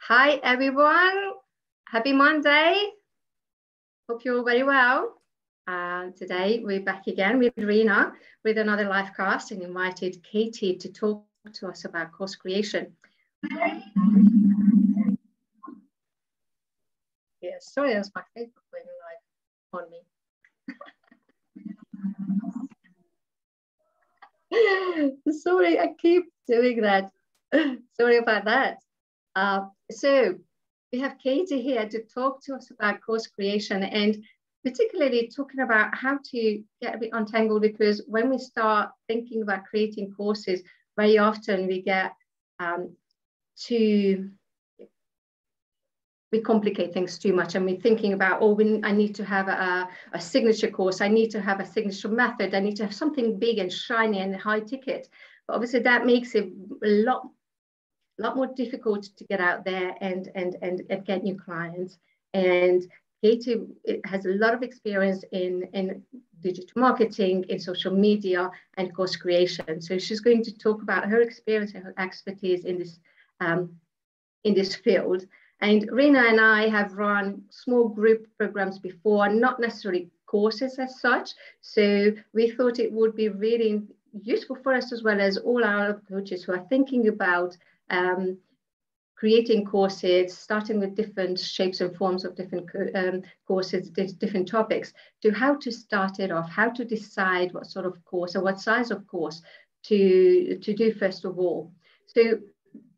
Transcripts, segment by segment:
Hi, everyone. Happy Monday. Hope you're all very well. Today, we're back again with Rena with another live cast and invited Katy to talk to us about course creation. Yeah, sorry, that's my Facebook going live on me. Sorry, I keep doing that. Sorry about that. So we have Katy here to talk to us about course creation and particularly talking about how to get a bit untangled, because when we start thinking about creating courses, very often we get we complicate things too much, and we're thinking about, I need to have a signature course, I need to have a signature method, I need to have something big and shiny and high ticket. But obviously that makes it a lot more difficult to get out there and get new clients. And Katy has a lot of experience in digital marketing, in social media, and course creation. So she's going to talk about her experience and her expertise in this field. And Rena and I have run small group programs before, not necessarily courses as such. So we thought it would be really useful for us, as well as all our coaches who are thinking about creating courses, starting with different shapes and forms of different courses, different topics, to how to start it off, how to decide what sort of course or what size of course to do first of all. So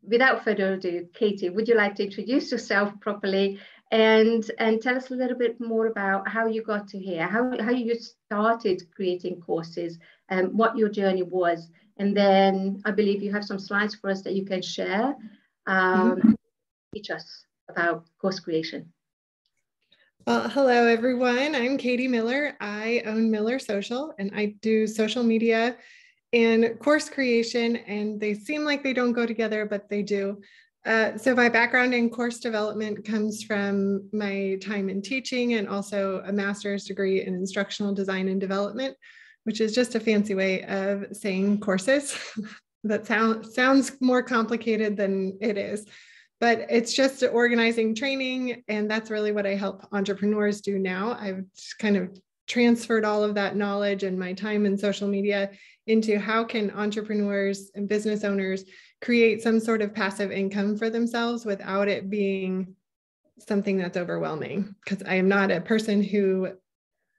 without further ado, Katy, would you like to introduce yourself properly and tell us a little bit more about how you got to here, how you started creating courses, and what your journey was? And then I believe you have some slides for us that you can share. Teach us about course creation. Well, hello, everyone. I'm Katy Miller. I own Miller Social, and I do social media and course creation, and they seem like they don't go together, but they do. So my background in course development comes from my time in teaching and also a master's degree in instructional design and development, which is just a fancy way of saying courses. That sounds more complicated than it is, but it's just organizing training. And that's really what I help entrepreneurs do now. I've kind of transferred all of that knowledge and my time in social media into how can entrepreneurs and business owners create some sort of passive income for themselves without it being something that's overwhelming. Because I am not a person who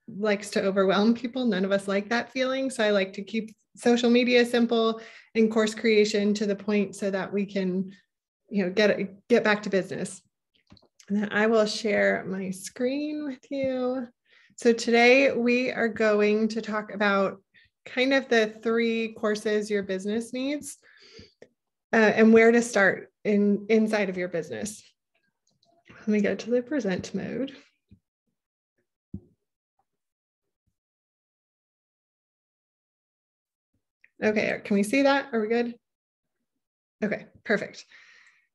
likes to overwhelm people. None of us like that feeling. So I like to keep social media simple and course creation to the point so that we can, get back to business. And then I will share my screen with you. So today we are going to talk about kind of the 3 courses your business needs and where to start inside of your business. Let me go to the present mode. Okay, can we see that? Are we good? Okay, perfect.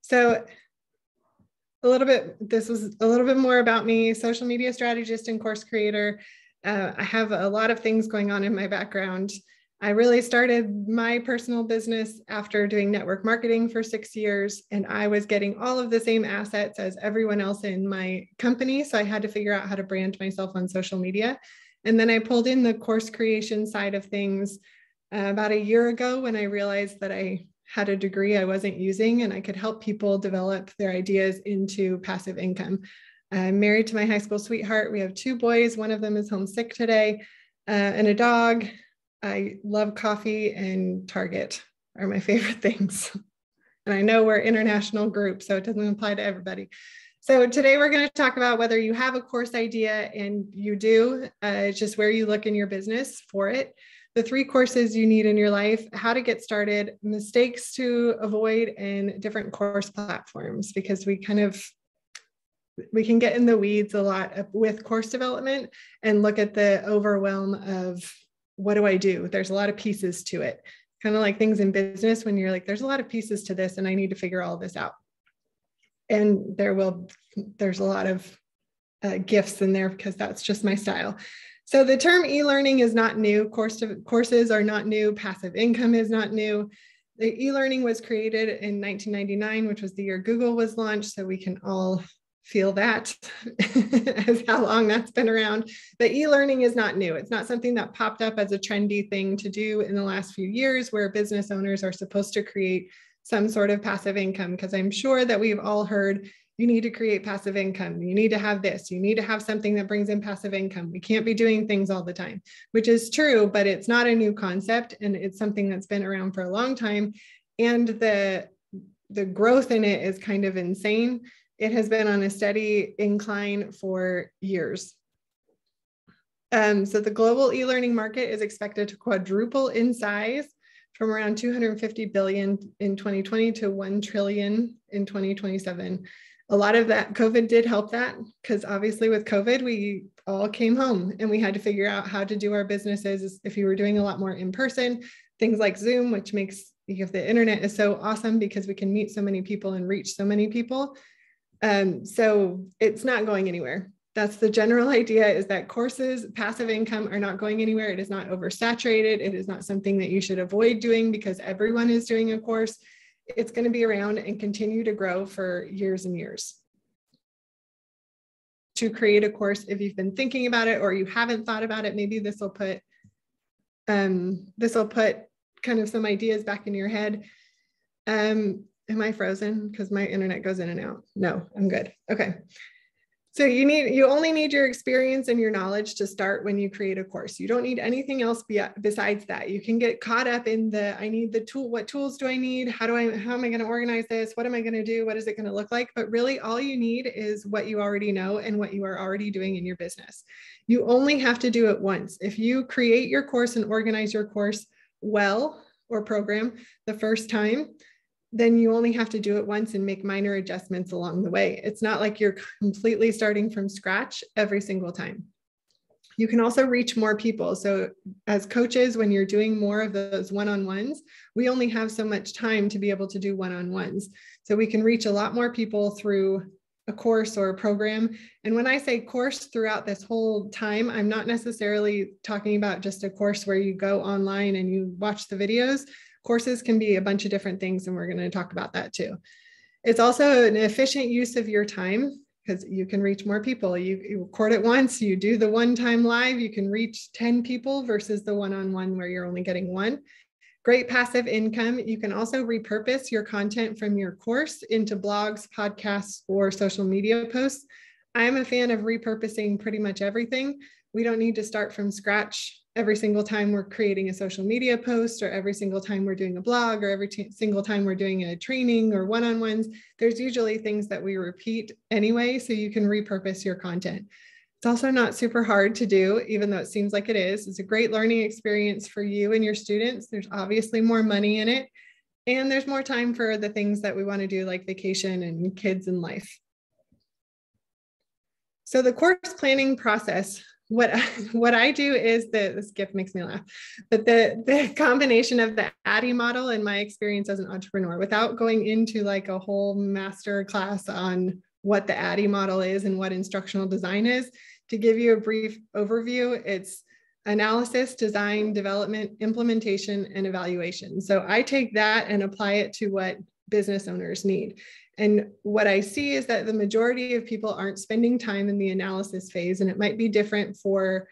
So this was a little bit more about me, social media strategist and course creator. I have a lot of things going on in my background. I really started my personal business after doing network marketing for 6 years, and I was getting all of the same assets as everyone else in my company. So I had to figure out how to brand myself on social media. And then I pulled in the course creation side of things about a year ago when I realized that I had a degree I wasn't using and I could help people develop their ideas into passive income. I'm married to my high school sweetheart. We have 2 boys. One of them is homesick today, and a dog. I love coffee, and Target are my favorite things. And I know we're an international group, so it doesn't apply to everybody. So today we're going to talk about whether you have a course idea, and you do, it's just where you look in your business for it. The 3 courses you need in your life, how to get started, mistakes to avoid, and different course platforms, because we can get in the weeds a lot with course development and look at the overwhelm of what do I do? There's a lot of pieces to it. Kind of like things in business when you're like, there's a lot of pieces to this and I need to figure all this out. And there's a lot of gifts in there because that's just my style. So the term e-learning is not new. Courses are not new. Passive income is not new. The e-learning was created in 1999, which was the year Google was launched. So we can all feel that as how long that's been around. But e-learning is not new. It's not something that popped up as a trendy thing to do in the last few years, where business owners are supposed to create some sort of passive income, because I'm sure that we've all heard, you need to create passive income. You need to have this. You need to have something that brings in passive income. We can't be doing things all the time, which is true, but it's not a new concept. And it's something that's been around for a long time. And the growth in it is kind of insane. It has been on a steady incline for years. So the global e-learning market is expected to quadruple in size from around 250 billion in 2020 to 1 trillion in 2027. A lot of that, COVID did help that, because obviously with COVID, we all came home and we had to figure out how to do our businesses if you were doing a lot more in person, things like Zoom, which makes the internet is so awesome because we can meet so many people and reach so many people. So it's not going anywhere. That's the general idea, is that courses, passive income, are not going anywhere. It is not oversaturated. It is not something that you should avoid doing because everyone is doing a course. It's going to be around and continue to grow for years and years. To create a course, if you've been thinking about it or you haven't thought about it, maybe this will put kind of some ideas back in your head. Am I frozen? Because my internet goes in and out. No, I'm good. Okay. So you only need your experience and your knowledge to start when you create a course. You don't need anything else besides that. You can get caught up in I need the tool. What tools do I need? How am I going to organize this? What am I going to do? What is it going to look like? But really all you need is what you already know and what you are already doing in your business. You only have to do it once. If you create your course and organize your course well, or program the first time, then you only have to do it once and make minor adjustments along the way. It's not like you're completely starting from scratch every single time. You can also reach more people. So as coaches, when you're doing more of those one-on-ones, we only have so much time to be able to do one-on-ones. So we can reach a lot more people through a course or a program. And when I say course throughout this whole time, I'm not necessarily talking about just a course where you go online and you watch the videos. Courses can be a bunch of different things, and we're going to talk about that too. It's also an efficient use of your time because you can reach more people. You record it once, you do the one-time live, you can reach 10 people versus the one-on-one where you're only getting one. Great passive income. You can also repurpose your content from your course into blogs, podcasts, or social media posts. I'm a fan of repurposing pretty much everything. We don't need to start from scratch every single time we're creating a social media post, or every single time we're doing a blog, or every single time we're doing a training or one-on-ones. There's usually things that we repeat anyway, so you can repurpose your content. It's also not super hard to do, even though it seems like it is. It's a great learning experience for you and your students. There's obviously more money in it, and there's more time for the things that we want to do, like vacation and kids and life. So the course planning process, what I do is this gift makes me laugh, but the combination of the ADDIE model and my experience as an entrepreneur, without going into like a whole master class on what the ADDIE model is and what instructional design is, to give you a brief overview, it's analysis, design, development, implementation, and evaluation. So I take that and apply it to what business owners need. And what I see is that the majority of people aren't spending time in the analysis phase, and it might be different for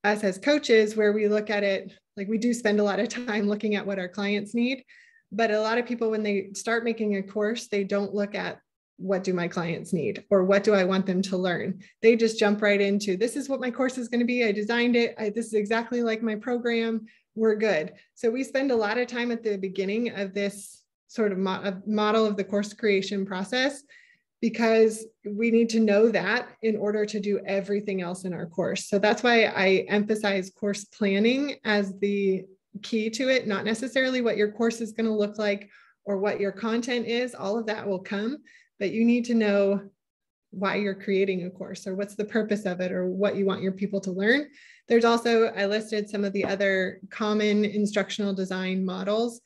us as coaches, where we look at it, like we do spend a lot of time looking at what our clients need, but a lot of people, when they start making a course, they don't look at what do my clients need or what do I want them to learn. They just jump right into, this is what my course is going to be. I designed it. This is exactly like my program. We're good. So we spend a lot of time at the beginning of this sort of model of the course creation process, because we need to know that in order to do everything else in our course. So that's why I emphasize course planning as the key to it, not necessarily what your course is going to look like or what your content is. All of that will come, but you need to know why you're creating a course, or what's the purpose of it, or what you want your people to learn. There's also, I listed some of the other common instructional design models.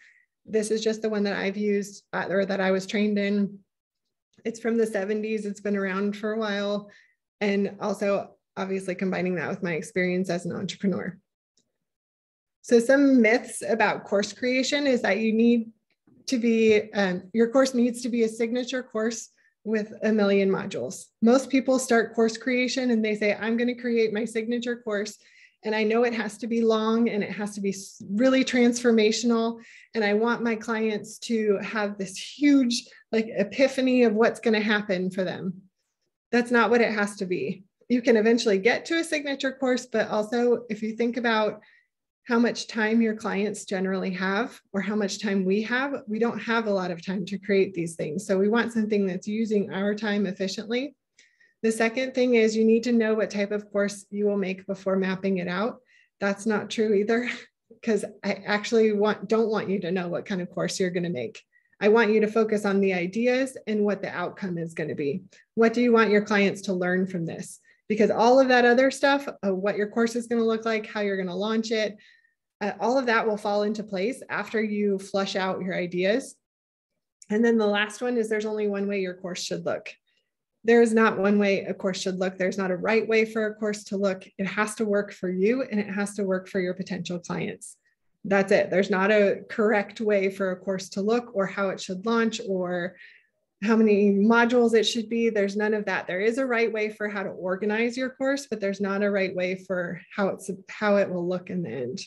This is just the one that I've used or that I was trained in. It's from the 70s. It's been around for a while. And also obviously combining that with my experience as an entrepreneur. So some myths about course creation is that you need to be, your course needs to be a signature course with 1 million modules. Most people start course creation and they say, I'm going to create my signature course. And I know it has to be long and it has to be really transformational. And I want my clients to have this huge like epiphany of what's going to happen for them. That's not what it has to be. You can eventually get to a signature course, but also if you think about how much time your clients generally have or how much time we don't have a lot of time to create these things. So we want something that's using our time efficiently. The second thing is you need to know what type of course you will make before mapping it out. That's not true either, because I actually don't want you to know what kind of course you're going to make. I want you to focus on the ideas and what the outcome is going to be. What do you want your clients to learn from this? Because all of that other stuff, what your course is going to look like, how you're going to launch it, all of that will fall into place after you flush out your ideas. And then the last one is there's only one way your course should look. There is not one way a course should look. There's not a right way for a course to look. It has to work for you and it has to work for your potential clients. That's it. There's not a correct way for a course to look or how it should launch or how many modules it should be. There's none of that. There is a right way for how to organize your course, but there's not a right way for how it will look in the end.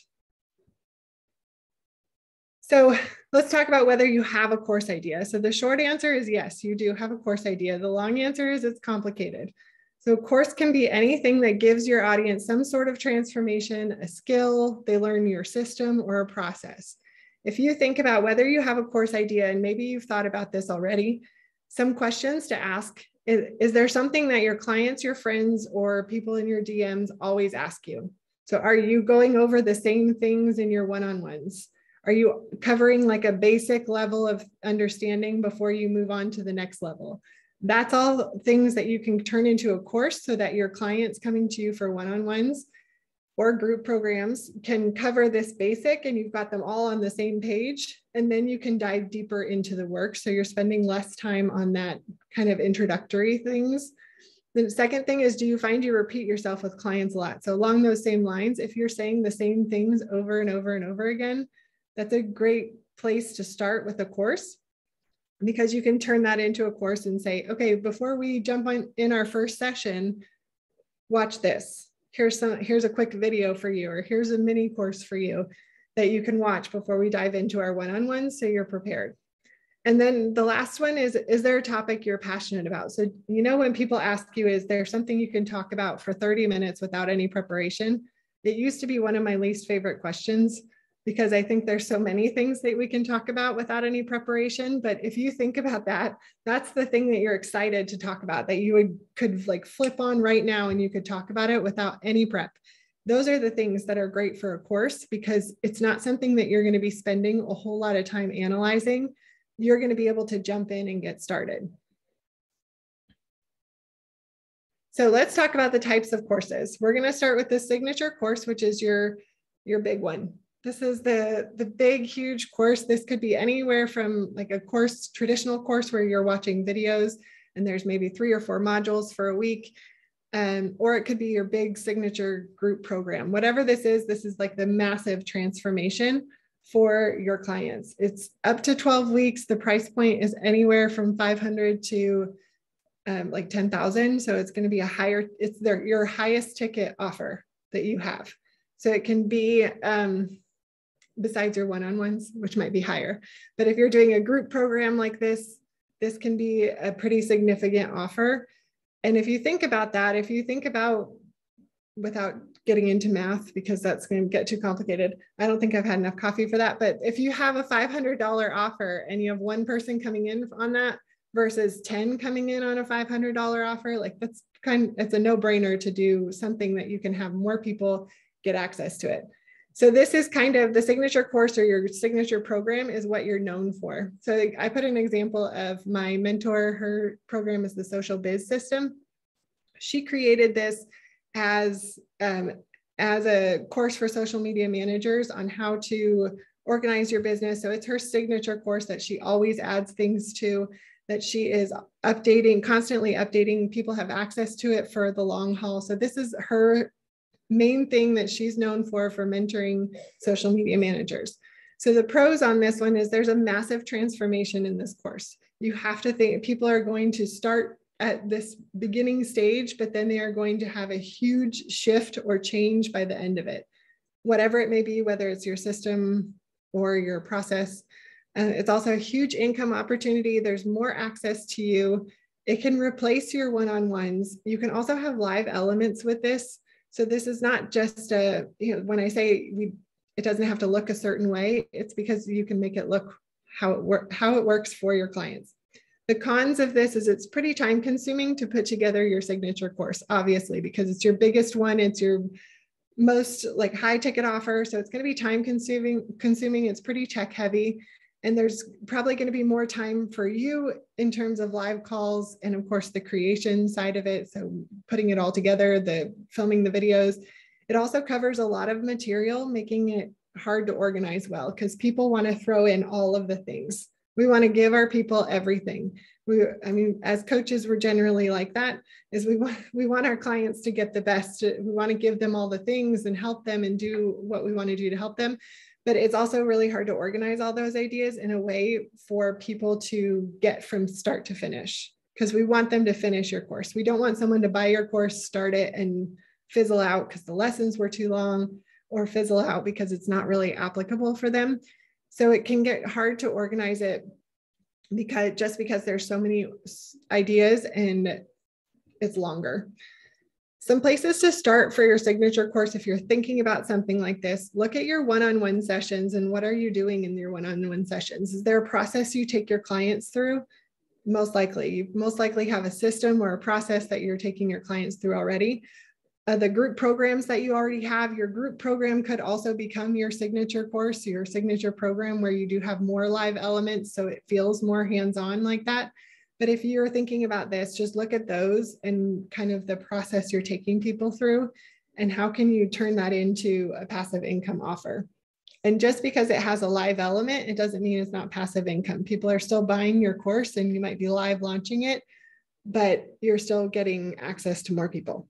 So let's talk about whether you have a course idea. So the short answer is yes, you do have a course idea. The long answer is it's complicated. So course can be anything that gives your audience some sort of transformation, a skill, they learn your system or a process. If you think about whether you have a course idea, and maybe you've thought about this already, some questions to ask, is there something that your clients, your friends, or people in your DMs always ask you? So are you going over the same things in your one-on-ones? Are you covering like a basic level of understanding before you move on to the next level? That's all things that you can turn into a course so that your clients coming to you for one-on-ones or group programs can cover this basic and you've got them all on the same page. And then you can dive deeper into the work. So you're spending less time on that kind of introductory things. The second thing is, do you find you repeat yourself with clients a lot? So along those same lines, if you're saying the same things over and over and over again, that's a great place to start with a course, because you can turn that into a course and say, okay, before we jump in our first session, watch this. Here's a quick video for you, or here's a mini course for you that you can watch before we dive into our one-on-ones so you're prepared. And then the last one is there a topic you're passionate about? So, you know, when people ask you, is there something you can talk about for 30 minutes without any preparation? It used to be one of my least favorite questions, because I think there's so many things that we can talk about without any preparation. But if you think about that, that's the thing that you're excited to talk about, that you could like flip on right now and you could talk about it without any prep. Those are the things that are great for a course, because it's not something that you're going to be spending a whole lot of time analyzing. You're going to be able to jump in and get started. So let's talk about the types of courses. We're going to start with the signature course, which is your big one. This is the big, huge course. This could be anywhere from like a course, traditional course where you're watching videos and there's maybe 3 or 4 modules for a week. Or it could be your big signature group program. Whatever this is like the massive transformation for your clients. It's up to 12 weeks. The price point is anywhere from $500 to like $10,000. So it's going to be your highest ticket offer that you have. So it can be, besides your one-on-ones, which might be higher. But if you're doing a group program like this, this can be a pretty significant offer. And if you think about that, without getting into math, because that's going to get too complicated, I don't think I've had enough coffee for that. But if you have a $500 offer and you have 1 person coming in on that versus 10 coming in on a $500 offer, like it's a no-brainer to do something that you can have more people get access to it. So this is kind of the signature course, or your signature program is what you're known for. So I put an example of my mentor. Her program is the Social Biz System. She created this as a course for social media managers on how to organize your business. So it's her signature course that she always adds things to, that she is updating, constantly updating. People have access to it for the long haul. So this is her main thing that she's known for mentoring social media managers. So the pros on this one is there's a massive transformation in this course. You have to think people are going to start at this beginning stage, but then they are going to have a huge shift or change by the end of it, whatever it may be, whether it's your system or your process. It's also a huge income opportunity. There's more access to you. It can replace your one-on-ones. You can also have live elements with this. So this is not just a, when I say it doesn't have to look a certain way, it's because you can make it look how it works for your clients. The cons of this is it's pretty time consuming to put together your signature course, obviously, because it's your biggest one. It's your most like high ticket offer. So it's going to be time consuming. It's pretty tech heavy. And there's probably going to be more time for you in terms of live calls and of course the creation side of it. So putting it all together, the filming the videos. It also covers a lot of material, making it hard to organize well because people want to throw in all of the things. We want to give our people everything. As coaches, we're generally like that, is we want our clients to get the best. We want to give them all the things and help them and do what we want to do to help them. But it's also really hard to organize all those ideas in a way for people to get from start to finish, because we want them to finish your course. We don't want someone to buy your course, start it, and fizzle out because the lessons were too long, or fizzle out because it's not really applicable for them. So it can get hard to organize it because there's so many ideas and it's longer. Some places to start for your signature course, if you're thinking about something like this, look at your one-on-one sessions and what are you doing in your one-on-one sessions? Is there a process you take your clients through? Most likely. You most likely have a system or a process that you're taking your clients through already. The group programs that you already have, your group program could also become your signature course, your signature program where you do have more live elements, so it feels more hands-on like that. But if you're thinking about this, just look at those and kind of the process you're taking people through and how can you turn that into a passive income offer. And just because it has a live element, it doesn't mean it's not passive income. People are still buying your course and you might be live launching it, but you're still getting access to more people.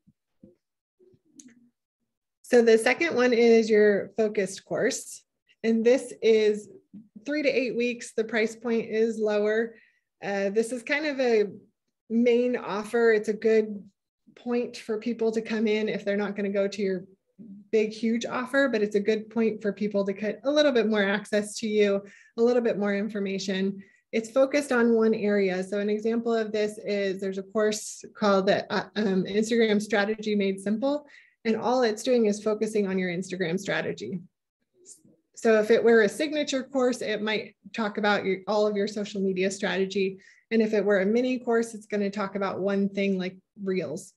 So the second one is your focused course. And this is 3 to 8 weeks. The price point is lower. This is kind of a main offer. It's a good point for people to come in if they're not going to go to your big, huge offer, but it's a good point for people to get a little bit more access to you, a little bit more information. It's focused on one area. So an example of this is there's a course called the Instagram Strategy Made Simple. And all it's doing is focusing on your Instagram strategy. So if it were a signature course, it might talk about all of your social media strategy. And if it were a mini course, it's going to talk about one thing like Reels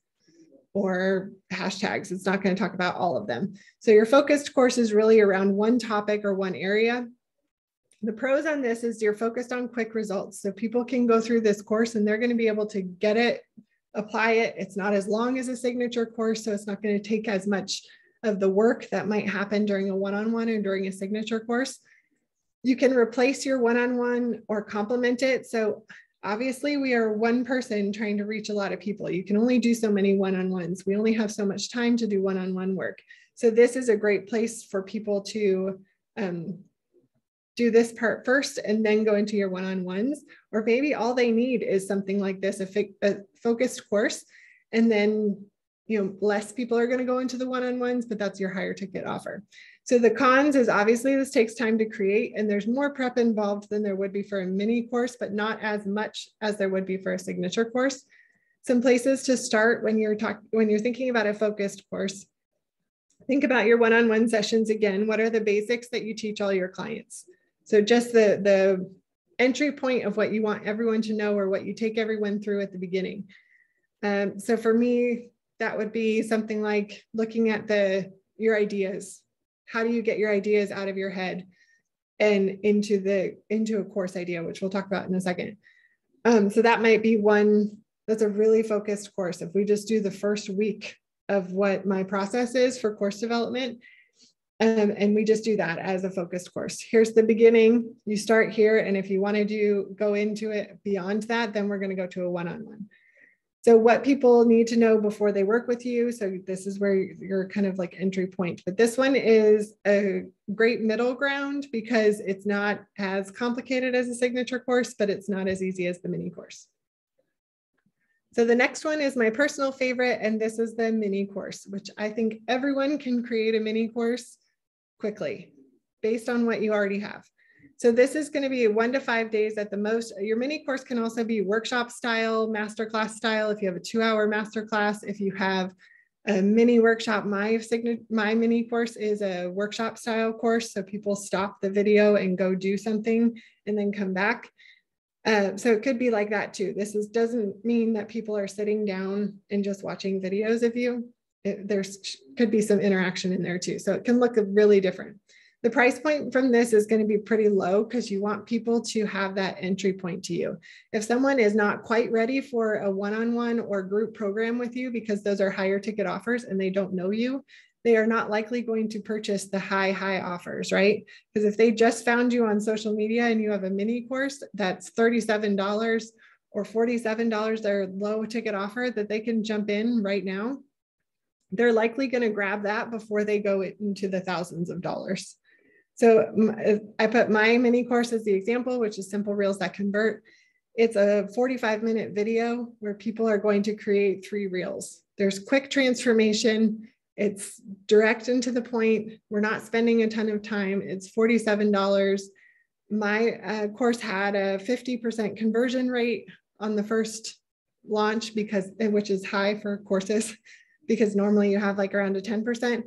or hashtags. It's not going to talk about all of them. So your focused course is really around one topic or one area. The pros on this is you're focused on quick results. So people can go through this course and they're going to be able to get it, apply it. It's not as long as a signature course, so it's not going to take as much of the work that might happen during a one-on-one or during a signature course. You can replace your one-on-one or complement it. So obviously we are one person trying to reach a lot of people. You can only do so many one-on-ones. We only have so much time to do one-on-one work. So this is a great place for people to do this part first and then go into your one-on-ones, or maybe all they need is something like this, a focused course, and then less people are going to go into the one-on-ones, but that's your higher ticket offer. So the cons is obviously this takes time to create and there's more prep involved than there would be for a mini course, but not as much as there would be for a signature course. Some places to start when you're thinking about a focused course, think about your one-on-one sessions again. What are the basics that you teach all your clients? So just the entry point of what you want everyone to know or what you take everyone through at the beginning. So for me, that would be something like looking at your ideas. How do you get your ideas out of your head and into a course idea, which we'll talk about in a second. So that might be one that's a really focused course. If we just do the first week of what my process is for course development, and we just do that as a focused course. Here's the beginning. You start here, and if you want to go into it beyond that, then we're going to go to a one-on-one. So what people need to know before they work with you. So this is where you're kind of like entry point, but this one is a great middle ground because it's not as complicated as a signature course, but it's not as easy as the mini course. So the next one is my personal favorite, and this is the mini course, which I think everyone can create a mini course quickly based on what you already have. So this is going to be 1 to 5 days at the most. Your mini course can also be workshop style, masterclass style. If you have a 2-hour masterclass, if you have a mini workshop, my mini course is a workshop style course. So people stop the video and go do something and then come back. So it could be like that too. This doesn't mean that people are sitting down and just watching videos of you. There could be some interaction in there too. So it can look really different. The price point from this is going to be pretty low because you want people to have that entry point to you. If someone is not quite ready for a one-on-one or group program with you, because those are higher ticket offers and they don't know you, they are not likely going to purchase the high offers, right? Because if they just found you on social media and you have a mini course that's $37 or $47, their low ticket offer that they can jump in right now, they're likely going to grab that before they go into the thousands of dollars. So I put my mini course as the example, which is Simple Reels That Convert. It's a 45-minute video where people are going to create 3 reels. There's quick transformation. It's direct and to the point. We're not spending a ton of time. It's $47. My course had a 50% conversion rate on the first launch which is high for courses, because normally you have like around a 10%.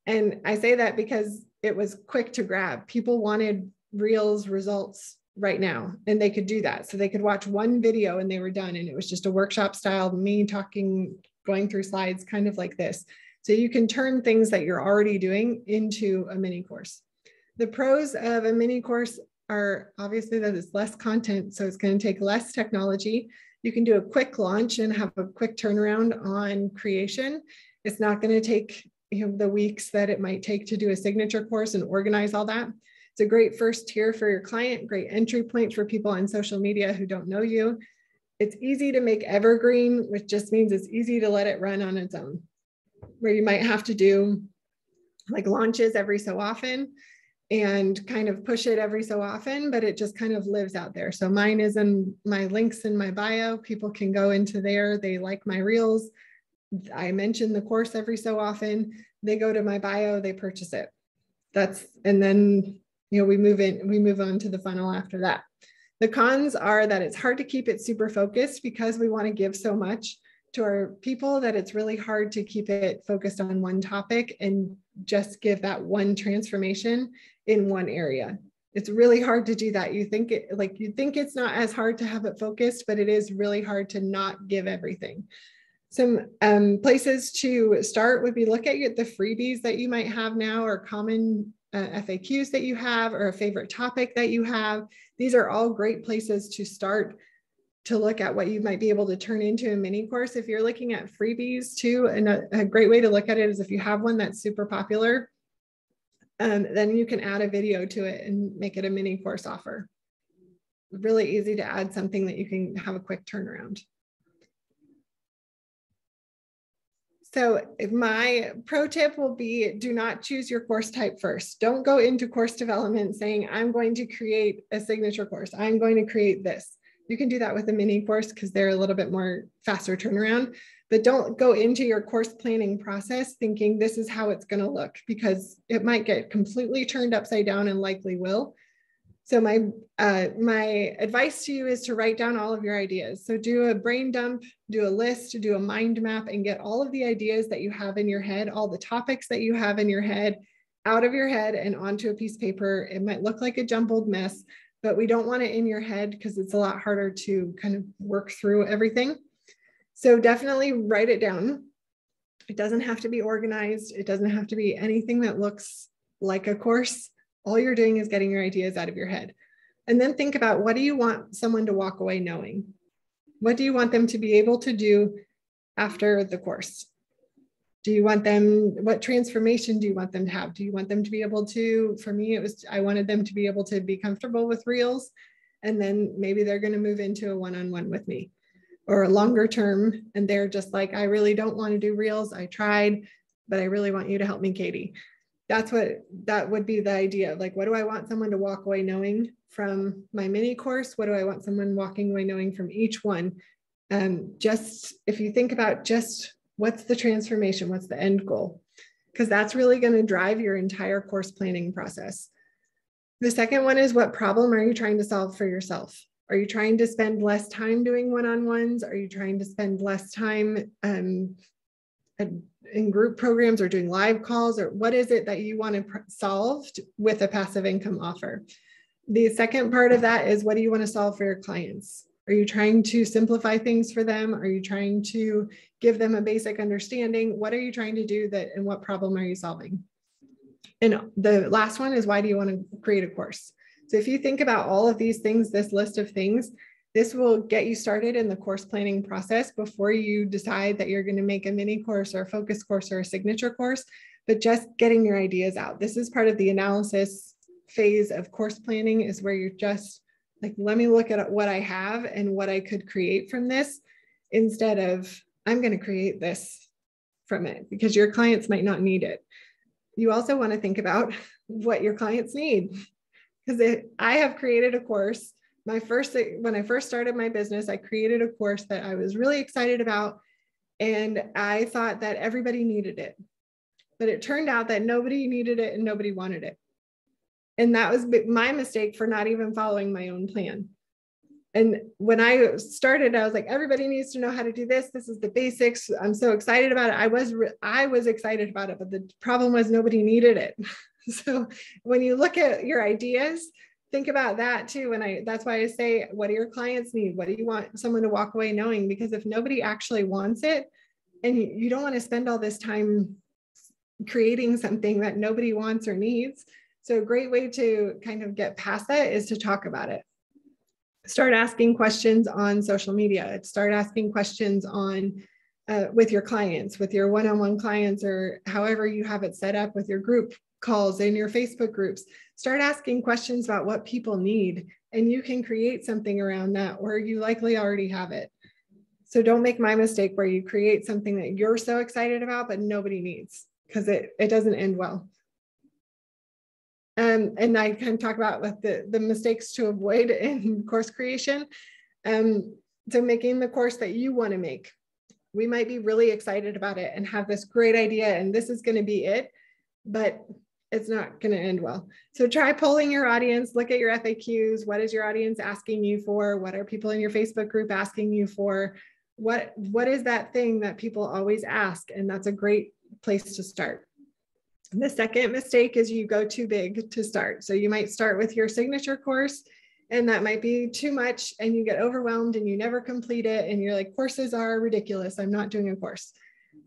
And I say that because it was quick to grab. People wanted Reels results right now, and they could do that. So they could watch one video and they were done. And it was just a workshop style, me talking, going through slides, kind of like this. So you can turn things that you're already doing into a mini course. The pros of a mini course are obviously that it's less content, so it's going to take less technology. You can do a quick launch and have a quick turnaround on creation. It's not going to take the weeks that it might take to do a signature course and organize all that. It's a great first tier for your client, great entry point for people on social media who don't know you. It's easy to make evergreen, which just means it's easy to let it run on its own, where you might have to do like launches every so often and kind of push it every so often, but it just kind of lives out there. So mine is in my links in my bio. People can go into there. They like my reels. I mention the course every so often. They go to my bio, they purchase it. And then, we move on to the funnel after that. The cons are that it's hard to keep it super focused because we want to give so much to our people that it's really hard to keep it focused on one topic and just give that one transformation in one area. It's really hard to do that. You think it's not as hard to have it focused, but it is really hard to not give everything. Some places to start would be look at the freebies that you might have now, or common FAQs that you have, or a favorite topic that you have. These are all great places to start to look at what you might be able to turn into a mini course. If you're looking at freebies too, and a great way to look at it is if you have one that's super popular, then you can add a video to it and make it a mini course offer. Really easy to add something that you can have a quick turnaround. So my pro tip will be, do not choose your course type first. Don't go into course development saying, I'm going to create a signature course. I'm going to create this. You can do that with a mini course because they're a little bit more faster turnaround, but don't go into your course planning process thinking this is how it's going to look, because it might get completely turned upside down and likely will. So my advice to you is to write down all of your ideas. So do a brain dump, do a list, do a mind map, and get all of the ideas that you have in your head, all the topics that you have in your head, out of your head and onto a piece of paper. It might look like a jumbled mess, but we don't want it in your head because it's a lot harder to kind of work through everything. So definitely write it down. It doesn't have to be organized. It doesn't have to be anything that looks like a course. All you're doing is getting your ideas out of your head. And then think about, what do you want someone to walk away knowing? What do you want them to be able to do after the course? Do you want them, what transformation do you want them to have? Do you want them to be able to, for me, I wanted them to be able to be comfortable with Reels, and then maybe they're going to move into a one-on-one with me. or longer term, and they're just like, I really don't want to do reels. I tried, but I really want you to help me, Katy. That would be the idea. Like, what do I want someone to walk away knowing from my mini course? What do I want someone walking away knowing from each one? Just if you think about just what's the transformation, what's the end goal? Because that's really going to drive your entire course planning process. The second one is, what problem are you trying to solve for yourself? Are you trying to spend less time doing one-on-ones? Are you trying to spend less time in group programs or doing live calls? Or what is it that you want to solve with a passive income offer? The second part of that is, what do you want to solve for your clients? Are you trying to simplify things for them? Are you trying to give them a basic understanding? What are you trying to do and what problem are you solving? And the last one is, why do you want to create a course? So if you think about all of these things, this list of things, this will get you started in the course planning process before you decide that you're going to make a mini course or a focus course or a signature course, but just getting your ideas out. This is part of the analysis phase of course planning, is where you're just like, let me look at what I have and what I could create from this, instead of I'm going to create this from it, because your clients might not need it. You also want to think about what your clients need. Because I have created a course. When I first started my business, I created a course that I was really excited about, and I thought that everybody needed it. But it turned out that nobody needed it and nobody wanted it. And that was my mistake for not even following my own plan. And when I started, I was like, everybody needs to know how to do this. This is the basics. I'm so excited about it. I was excited about it, but the problem was nobody needed it. So when you look at your ideas, think about that too. That's why I say, what do your clients need? What do you want someone to walk away knowing? Because if nobody actually wants it, and you don't want to spend all this time creating something that nobody wants or needs. So a great way to kind of get past that is to talk about it. Start asking questions on social media. Start asking questions on with your clients, with your one-on-one clients, or however you have it set up with your group calls in your Facebook groups. Start asking questions about what people need, and you can create something around that, or you likely already have it. So don't make my mistake where you create something that you're so excited about, but nobody needs, because it doesn't end well. And I can talk about what the mistakes to avoid in course creation. So making the course that you want to make. We might be really excited about it and have this great idea, and this is going to be it, but it's not going to end well. So try polling your audience, look at your FAQs. What is your audience asking you for? What are people in your Facebook group asking you for? What is that thing that people always ask? And that's a great place to start. The second mistake is you go too big to start. So you might start with your signature course, and that might be too much, and you get overwhelmed and you never complete it. And you're like, courses are ridiculous. I'm not doing a course.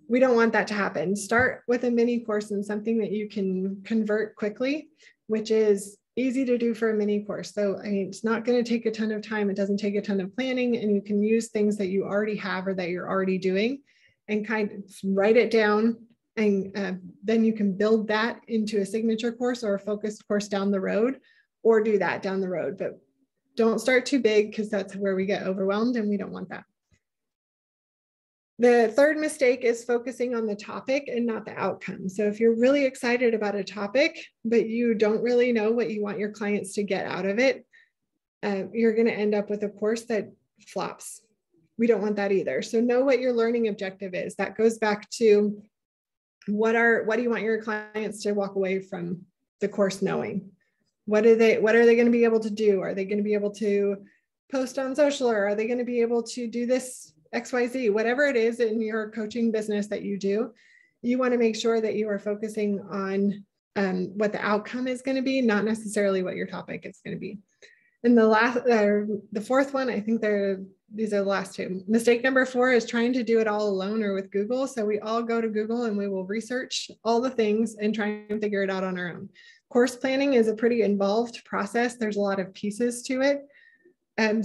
We don't want that to happen. Start with a mini course and something that you can convert quickly, which is easy to do for a mini course. So I mean, it's not going to take a ton of time. It doesn't take a ton of planning, and you can use things that you already have or that you're already doing and kind of write it down. And then you can build that into a signature course or a focused course down the road, or do that down the road. But don't start too big, because that's where we get overwhelmed, and we don't want that. The third mistake is focusing on the topic and not the outcome. So if you're really excited about a topic, but you don't really know what you want your clients to get out of it, you're going to end up with a course that flops. We don't want that either. So know what your learning objective is. That goes back to what do you want your clients to walk away from the course knowing? What are they going to be able to do? Are they going to be able to post on social, or are they going to be able to do this XYZ? Whatever it is in your coaching business that you do, you want to make sure that you are focusing on what the outcome is going to be, not necessarily what your topic is going to be. And the fourth one, I think these are the last two. Mistake number 4 is trying to do it all alone or with Google. So we all go to Google and we will research all the things and try and figure it out on our own. Course planning is a pretty involved process. There's a lot of pieces to it.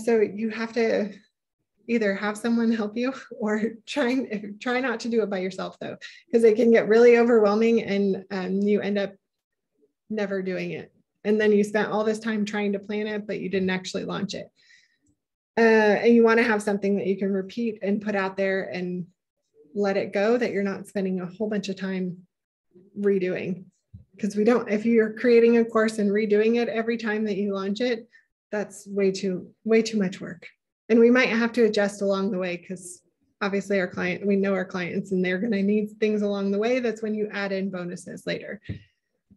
So you have to either have someone help you, or try not to do it by yourself, though, because it can get really overwhelming, and you end up never doing it. And then you spent all this time trying to plan it, but you didn't actually launch it. And you want to have something that you can repeat and put out there and let it go, that you're not spending a whole bunch of time redoing. Because if you're creating a course and redoing it every time that you launch it, that's way too much work. And we might have to adjust along the way, because obviously we know our clients and they're going to need things along the way. That's when you add in bonuses later.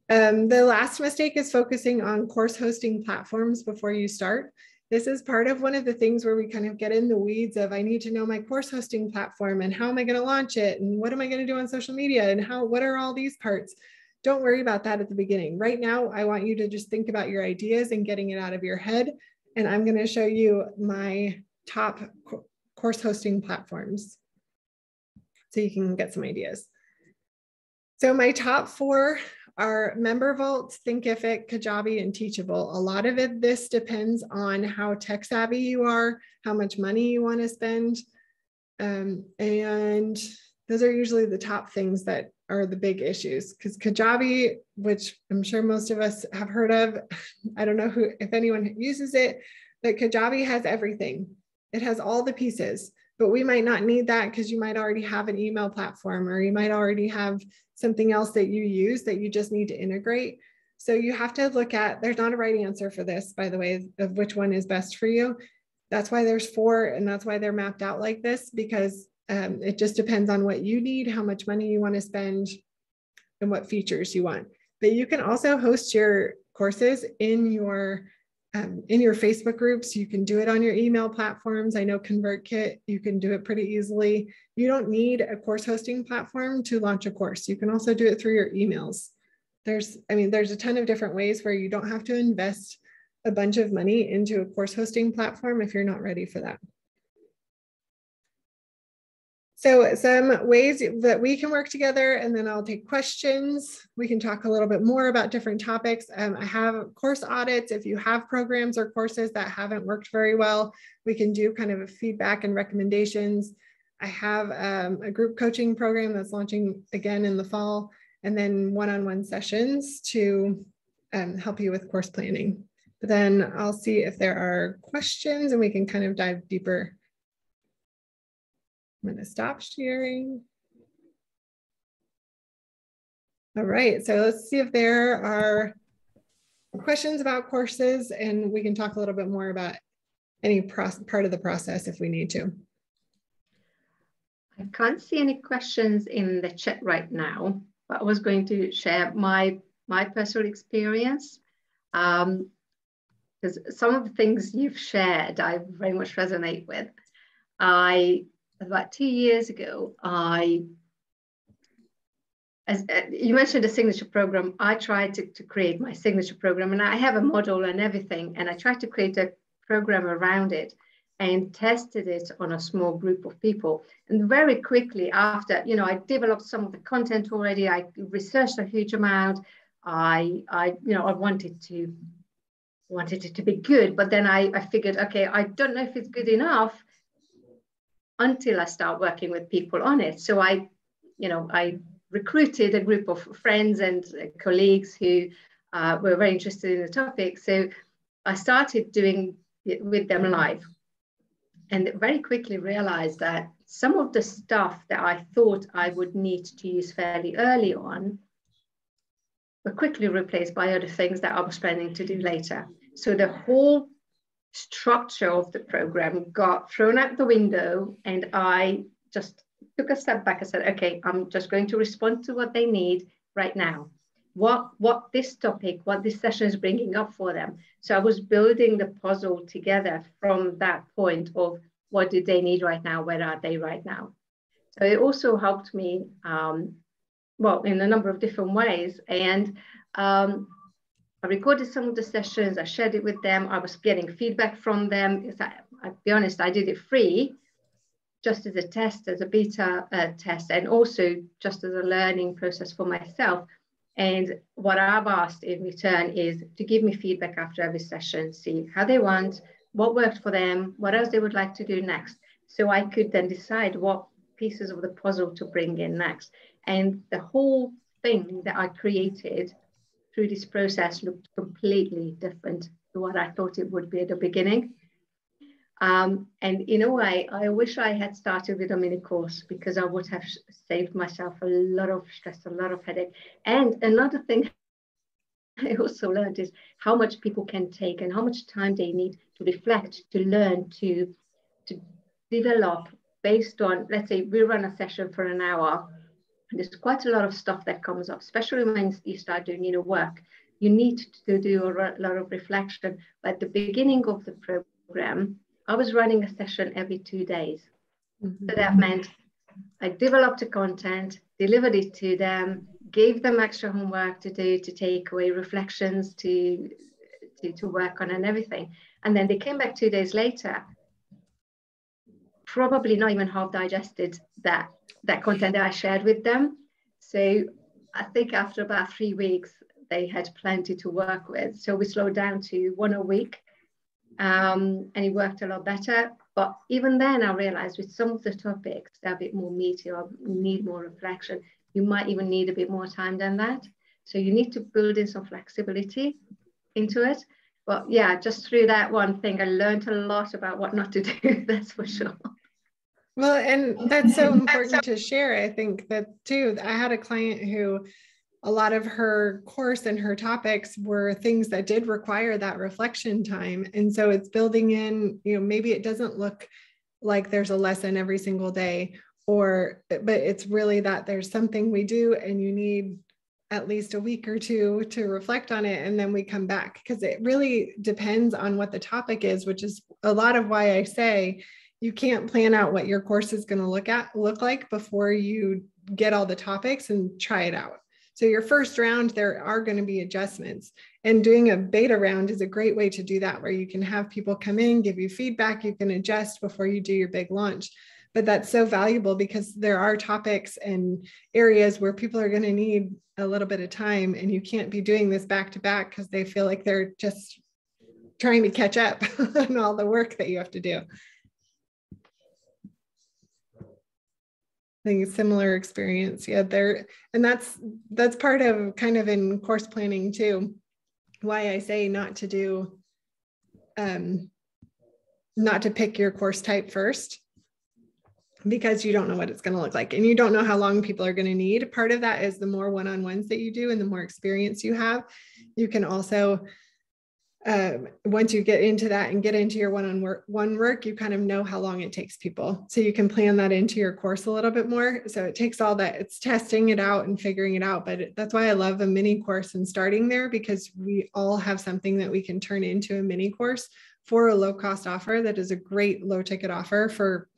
The last mistake is focusing on course hosting platforms before you start. This is part of one of the things where we kind of get in the weeds of, I need to know my course hosting platform and how am I going to launch it? And what am I going to do on social media? And what are all these parts? Don't worry about that at the beginning. Right now, I want you to just think about your ideas and getting it out of your head. And I'm going to show you my top course hosting platforms so you can get some ideas. So my top 4 are MemberVault, Thinkific, Kajabi, and Teachable. A lot of this depends on how tech savvy you are, how much money you want to spend. And those are usually the top things that are the big issues, because Kajabi, which I'm sure most of us have heard of, I don't know if anyone uses it, but Kajabi has everything. It has all the pieces, but we might not need that because you might already have an email platform, or you might already have something else that you use that you just need to integrate. So you have to look at, there's not a right answer for this, by the way, of which one is best for you. That's why there's 4, and that's why they're mapped out like this, because it just depends on what you need, how much money you want to spend, and what features you want. But you can also host your courses in your Facebook groups. You can do it on your email platforms. I know ConvertKit, you can do it pretty easily. You don't need a course hosting platform to launch a course. You can also do it through your emails. There's a ton of different ways where you don't have to invest a bunch of money into a course hosting platform if you're not ready for that. So some ways that we can work together, and then I'll take questions. We can talk a little bit more about different topics. I have course audits. If you have programs or courses that haven't worked very well, we can do kind of a feedback and recommendations. I have a group coaching program that's launching again in the fall, and then one-on-one sessions to help you with course planning. But then I'll see if there are questions and we can kind of dive deeper. I'm going to stop sharing. All right, so let's see if there are questions about courses, and we can talk a little bit more about any part of the process if we need to. I can't see any questions in the chat right now, but I was going to share my personal experience. Because some of the things you've shared, I very much resonate with. About 2 years ago, as you mentioned a signature program, I tried to create my signature program, and I have a model and everything, and I tried to create a program around it and tested it on a small group of people. And very quickly after, I developed some of the content already, I researched a huge amount. I wanted it to be good, but then I figured, okay, I don't know if it's good enough until I start working with people on it. So I recruited a group of friends and colleagues who were very interested in the topic. So I started doing it with them live, and very quickly realized that some of the stuff that I thought I would need to use fairly early on were quickly replaced by other things that I was planning to do later. So the whole structure of the program got thrown out the window, and I just took a step back and said, okay, I'm just going to respond to what they need right now. What this topic, what this session is bringing up for them. So I was building the puzzle together from that point of what do they need right now, where are they right now. So it also helped me, in a number of different ways. And I recorded some of the sessions, I shared it with them, I was getting feedback from them. I'll be honest, I did it free, just as a test, as a beta test, and also just as a learning process for myself. And what I've asked in return is to give me feedback after every session, see how they want, what worked for them, what else they would like to do next. So I could then decide what pieces of the puzzle to bring in next. And the whole thing that I created through this process looked completely different to what I thought it would be at the beginning. And in a way, I wish I had started with a mini course, because I would have saved myself a lot of stress, a lot of headache. And another thing I also learned is how much people can take and how much time they need to reflect, to learn, to develop based on, let's say we run a session for an hour. There's quite a lot of stuff that comes up, especially when you start doing work. You need to do a lot of reflection. But at the beginning of the program, I was running a session every 2 days. So that meant I developed the content, delivered it to them, gave them extra homework to do, to take away, reflections to work on and everything. And then they came back 2 days later, probably not even half digested that content that I shared with them. So I think after about 3 weeks, they had plenty to work with. So we slowed down to 1 a week, and it worked a lot better. But even then, I realized with some of the topics, they're a bit more meaty or need more reflection. You might even need a bit more time than that. So you need to build in some flexibility into it. But yeah, just through that one thing, I learned a lot about what not to do, that's for sure. Well, and that's so important to share. I think that too, I had a client who a lot of her course and her topics were things that did require that reflection time. And so it's building in, maybe it doesn't look like there's a lesson every single day, but it's really that there's something we do and you need at least a week or two to reflect on it. And then we come back, because it really depends on what the topic is, which is a lot of why I say you can't plan out what your course is going to look like before you get all the topics and try it out. So your first round, there are going to be adjustments, and doing a beta round is a great way to do that, where you can have people come in, give you feedback, you can adjust before you do your big launch. But that's so valuable, because there are topics and areas where people are going to need a little bit of time, and you can't be doing this back to back because they feel like they're just trying to catch up on all the work that you have to do. I think a similar experience. Yeah, and that's part of kind of in course planning too, why I say not to pick your course type first, because you don't know what it's going to look like and you don't know how long people are going to need. Part of that is the more one-on-ones that you do and the more experience you have, you can also, once you get into that and get into your one-on-one work, you kind of know how long it takes people. So you can plan that into your course a little bit more. So it takes all that, it's testing it out and figuring it out. But that's why I love a mini course and starting there, because we all have something that we can turn into a mini course for a low-cost offer that is a great low-ticket offer for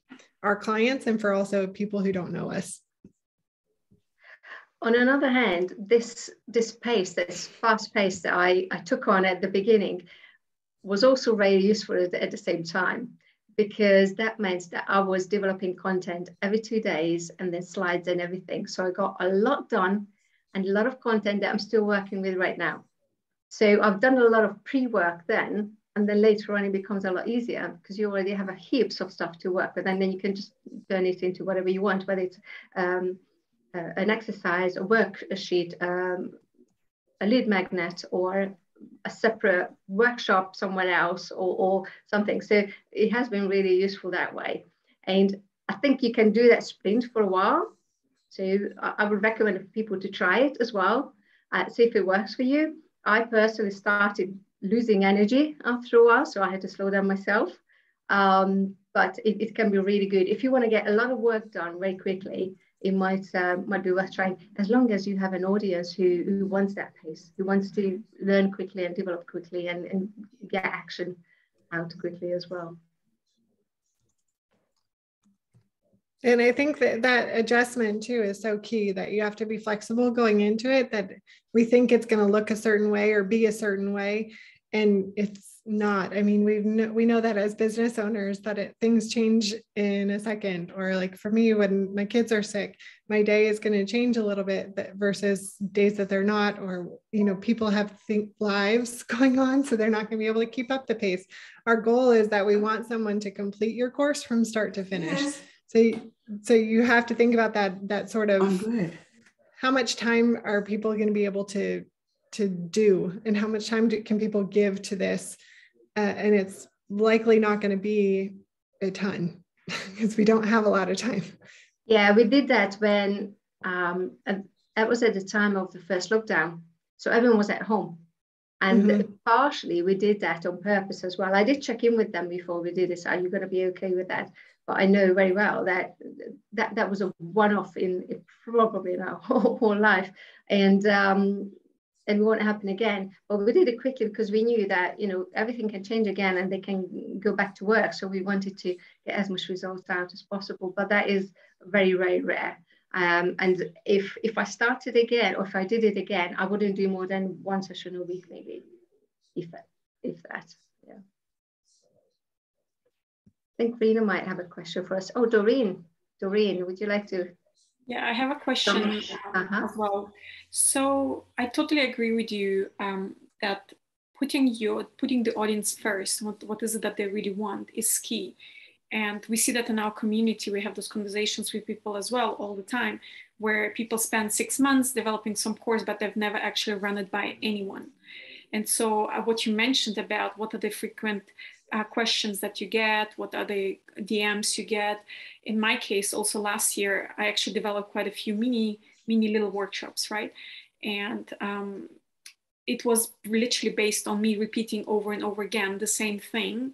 our clients and for also people who don't know us. On another hand, this pace, this fast pace that I took on at the beginning was also very useful at the same time, because that meant that I was developing content every 2 days and then slides and everything. So I got a lot done and a lot of content that I'm still working with right now. So I've done a lot of pre-work then, and then later on it becomes a lot easier because you already have a heaps of stuff to work with, and then you can just turn it into whatever you want, whether it's an exercise, a worksheet, a lead magnet, or a separate workshop somewhere else, or something. So it has been really useful that way. And I think you can do that sprint for a while. So I would recommend people to try it as well, see if it works for you. I personally started losing energy after a while, so I had to slow down myself. But it can be really good. If you want to get a lot of work done very quickly, it might be worth trying, as long as you have an audience who wants that pace, who wants to learn quickly and develop quickly and get action out quickly as well. And I think that adjustment too is so key, that you have to be flexible going into it, that we think it's going to look a certain way or be a certain way, and it's not. I mean, we know that as business owners, that things change in a second. Or like for me, when my kids are sick, my day is going to change a little bit versus days that they're not. Or, people have lives going on, so they're not going to be able to keep up the pace. Our goal is that we want someone to complete your course from start to finish. Yes. So you have to think about that sort of how much time are people going to be able to do, and how much time can people give to this? And it's likely not going to be a ton because we don't have a lot of time. Yeah, we did that when, and that was at the time of the first lockdown. So everyone was at home. And partially we did that on purpose as well. I did check in with them before we did this. Are you going to be okay with that? But I know very well that that was a one-off in probably in our whole life. And it won't happen again. But we did it quickly because we knew that, you know, everything can change again and they can go back to work. So we wanted to get as much results out as possible. But that is very, very rare. And if I started again, or if I did it again, I wouldn't do more than one session a week, maybe, if that. Yeah. I think Rena might have a question for us. Oh, Doreen, would you like to? Yeah, I have a question as well. So I totally agree with you that putting the audience first, what is it that they really want, is key. And we see that in our community. We have those conversations with people as well all the time, where people spend 6 months developing some course, but they've never actually run it by anyone. And so what you mentioned about what are the frequent questions that you get, what are the DMs you get. In my case, also last year, I actually developed quite a few mini little workshops, right? And it was literally based on me repeating over and over again the same thing.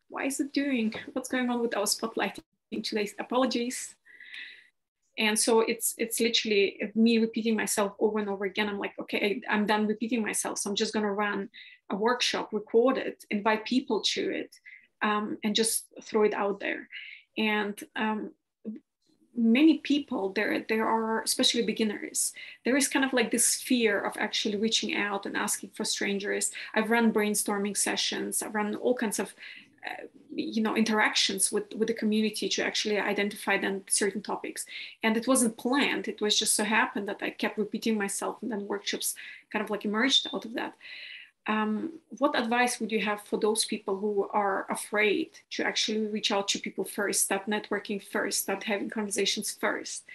Why is it doing? What's going on with our spotlighting today? Apologies. And so it's literally me repeating myself over and over again. I'm like, okay, I'm done repeating myself. So I'm just going to run a workshop, record it, invite people to it, and just throw it out there. And many people, there are, especially beginners, there is kind of like this fear of actually reaching out and asking for strangers. I've run brainstorming sessions. I've run all kinds of interactions with the community to actually identify then certain topics. And it wasn't planned. It was just so happened that I kept repeating myself, and then workshops kind of like emerged out of that. What advice would you have for those people who are afraid to actually reach out to people first, start networking first, start having conversations first,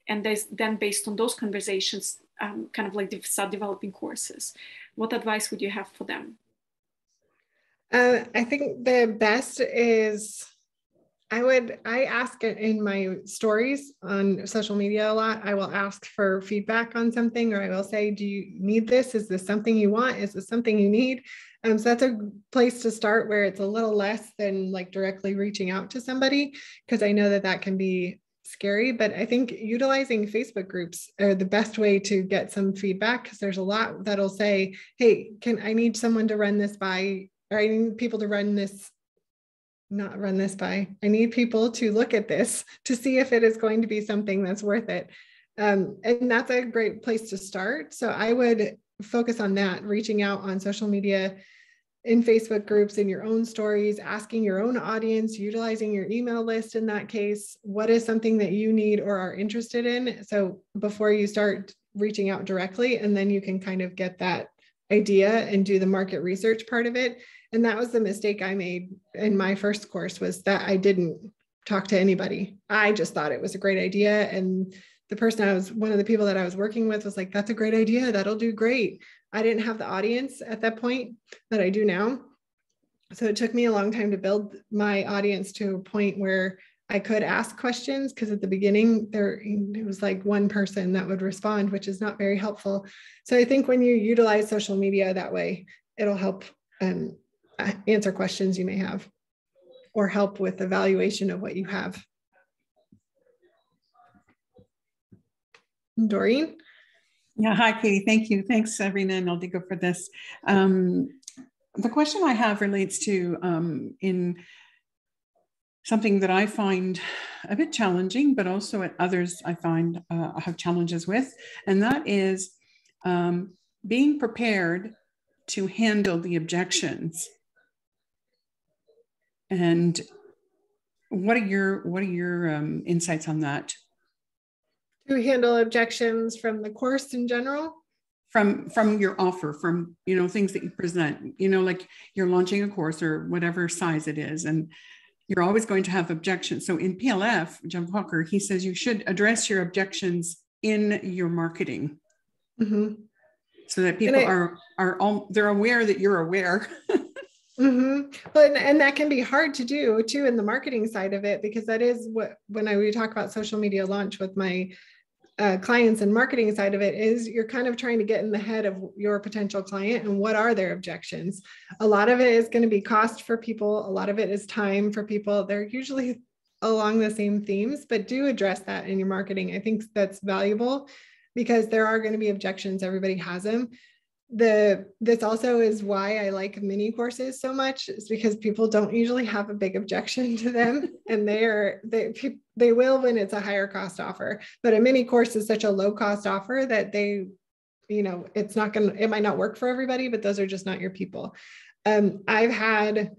and then based on those conversations, kind of like start developing courses? What advice would you have for them? I think the best is, I ask it in my stories on social media a lot. I will ask for feedback on something, or I will say, do you need this? Is this something you want? Is this something you need? So that's a place to start, where it's a little less than like directly reaching out to somebody, because I know that can be scary. But I think utilizing Facebook groups are the best way to get some feedback, because there's a lot that'll say, hey, I need someone to run this by, or I need people to run this, not run this by. I need people to look at this to see if it is going to be something that's worth it. And that's a great place to start. So I would focus on that, reaching out on social media, in Facebook groups, in your own stories, asking your own audience, utilizing your email list in that case. What is something that you need or are interested in? So before you start reaching out directly, and then you can kind of get that idea and do the market research part of it. And that was the mistake I made in my first course, was that I didn't talk to anybody. I just thought it was a great idea. And the person one of the people that I was working with was like, that's a great idea. That'll do great. I didn't have the audience at that point that I do now. So it took me a long time to build my audience to a point where I could ask questions, because at the beginning it was like one person that would respond, which is not very helpful. So I think when you utilize social media that way, it'll help answer questions you may have, or help with evaluation of what you have. Doreen? Yeah, hi, Katie. Thank you. Thanks, Rena and Aldiko, for this. The question I have relates to in something that I find a bit challenging, but also at others I find I have challenges with, and that is being prepared to handle the objections. And what are your insights on that? To handle objections from the course in general? From your offer, from things that you present, like you're launching a course or whatever size it is, and you're always going to have objections. So in PLF, John Walker, he says you should address your objections in your marketing. Mm-hmm. so that people they're aware that you're aware. Mm-hmm. But and that can be hard to do too in the marketing side of it, because that is what, when we talk about social media launch with my clients and marketing side of it, is you're kind of trying to get in the head of your potential client and what are their objections. A lot of it is going to be cost for people. A lot of it is time for people. They're usually along the same themes, but do address that in your marketing. I think that's valuable because there are going to be objections. Everybody has them. This also is why I like mini courses so much, is because people don't usually have a big objection to them, and they will when it's a higher cost offer. But a mini course is such a low cost offer that it might not work for everybody, but those are just not your people. I've had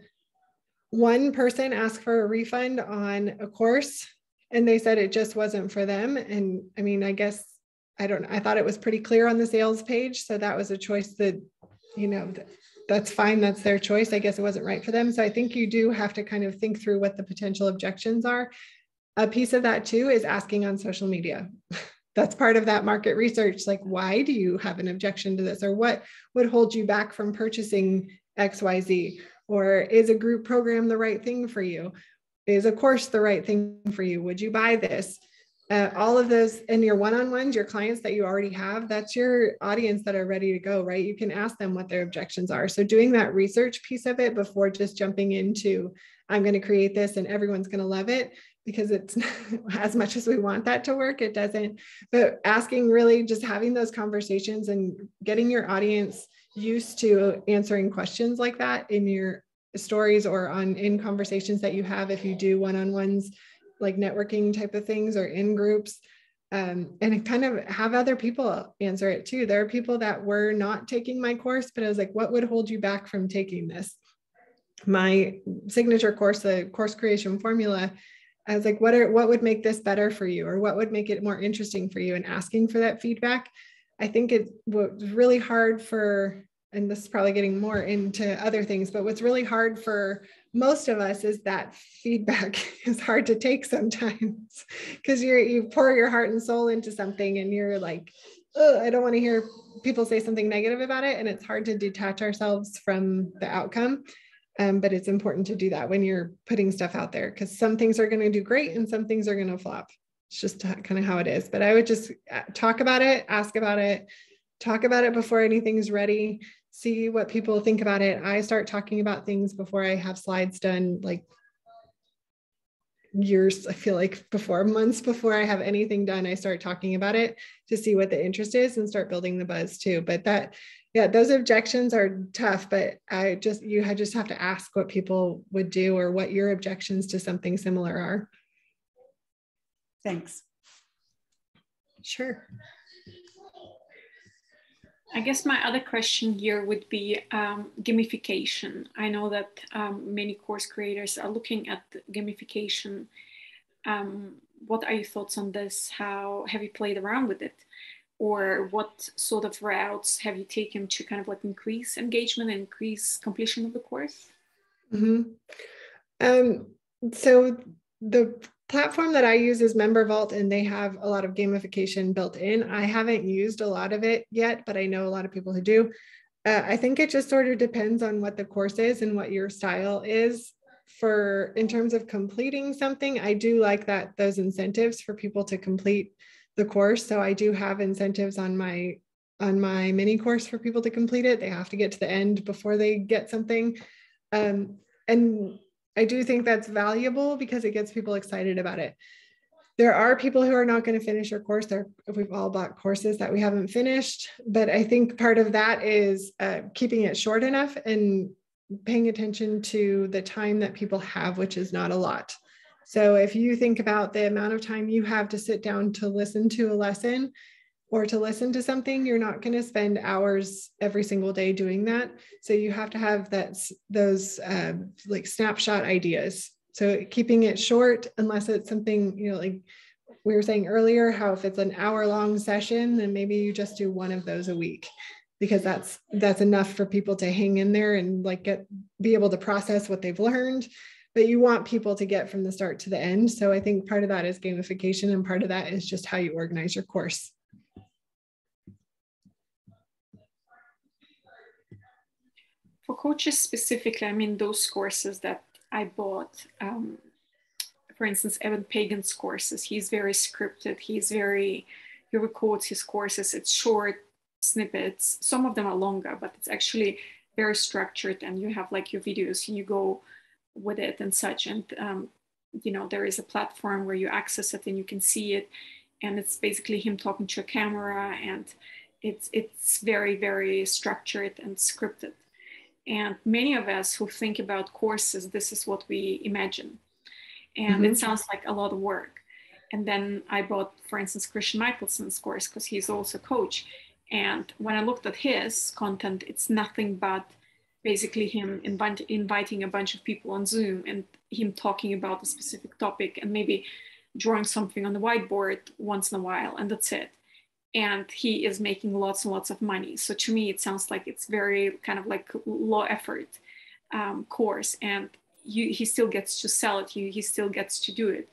one person ask for a refund on a course, and they said it just wasn't for them. And I mean, I guess I thought it was pretty clear on the sales page. So that was a choice that, that's fine. That's their choice. I guess it wasn't right for them. So I think you do have to kind of think through what the potential objections are. A piece of that too is asking on social media. That's part of that market research. Like, why do you have an objection to this? Or what would hold you back from purchasing XYZ? Or is a group program the right thing for you? Is a course the right thing for you? Would you buy this? All of those, and your one-on-ones, your clients that you already have, that's your audience that are ready to go, right? You can ask them what their objections are. So doing that research piece of it before just jumping into, I'm going to create this and everyone's going to love it, because it's as much as we want that to work, it doesn't. But asking, really just having those conversations and getting your audience used to answering questions like that in your stories or in conversations that you have, if you do one-on-ones, like networking type of things or in groups, and kind of have other people answer it too. There are people that were not taking my course, but I was like, what would hold you back from taking this? My signature course, the course creation formula, I was like, what would make this better for you? Or what would make it more interesting for you? And asking for that feedback. I think it was really hard for, and this is probably getting more into other things, but what's really hard for most of us is that feedback is hard to take sometimes, because you pour your heart and soul into something and you're like, oh, I don't want to hear people say something negative about it. And it's hard to detach ourselves from the outcome. But it's important to do that when you're putting stuff out there, because some things are going to do great and some things are going to flop. It's just kind of how it is. But I would just talk about it, ask about it, talk about it before anything's ready. See what people think about it. I start talking about things before I have slides done, like years, I feel like months before I have anything done, I start talking about it to see what the interest is and start building the buzz too. But those objections are tough, but you just have to ask what people would do or what your objections to something similar are. Thanks. Sure. I guess my other question here would be gamification. I know that many course creators are looking at gamification. What are your thoughts on this? How have you played around with it? Or what sort of routes have you taken to kind of like increase engagement and increase completion of the course? Mm-hmm. So the platform that I use is Member Vault, and they have a lot of gamification built in. I haven't used a lot of it yet, but I know a lot of people who do. I think it just sort of depends on what the course is and what your style is. In terms of completing something, I do like those incentives for people to complete the course. So I do have incentives on my mini course for people to complete it. They have to get to the end before they get something. And I do think that's valuable because it gets people excited about it. There are people who are not going to finish your course. We've all bought courses that we haven't finished, but I think part of that is keeping it short enough and paying attention to the time that people have, which is not a lot. So if you think about the amount of time you have to sit down to listen to a lesson or to listen to something, you're not going to spend hours every single day doing that. So you have to have those like snapshot ideas. So keeping it short, unless it's something, like we were saying earlier, how if it's an hour-long session, then maybe you just do one of those a week, because that's enough for people to hang in there and be able to process what they've learned. But you want people to get from the start to the end. So I think part of that is gamification, and part of that is just how you organize your course. coaches specifically, I mean, those courses that I bought, for instance, Evan Pagan's courses, he's very scripted. He records his courses. It's short snippets. Some of them are longer, but it's actually very structured, and you have like your videos, you go with it and such. And, you know, there is a platform where you access it and you can see it. And it's basically him talking to a camera, and it's very, very structured and scripted. And many of us who think about courses, this is what we imagine. And it sounds like a lot of work. And then I bought, for instance, Christian Michelson's course, because he's also a coach. And when I looked at his content, it's nothing but basically him inviting a bunch of people on Zoom and him talking about a specific topic and maybe drawing something on the whiteboard once in a while, and that's it. And he is making lots and lots of money. So to me, it sounds like it's very kind of like low effort course, and he still gets to sell it. He still gets to do it.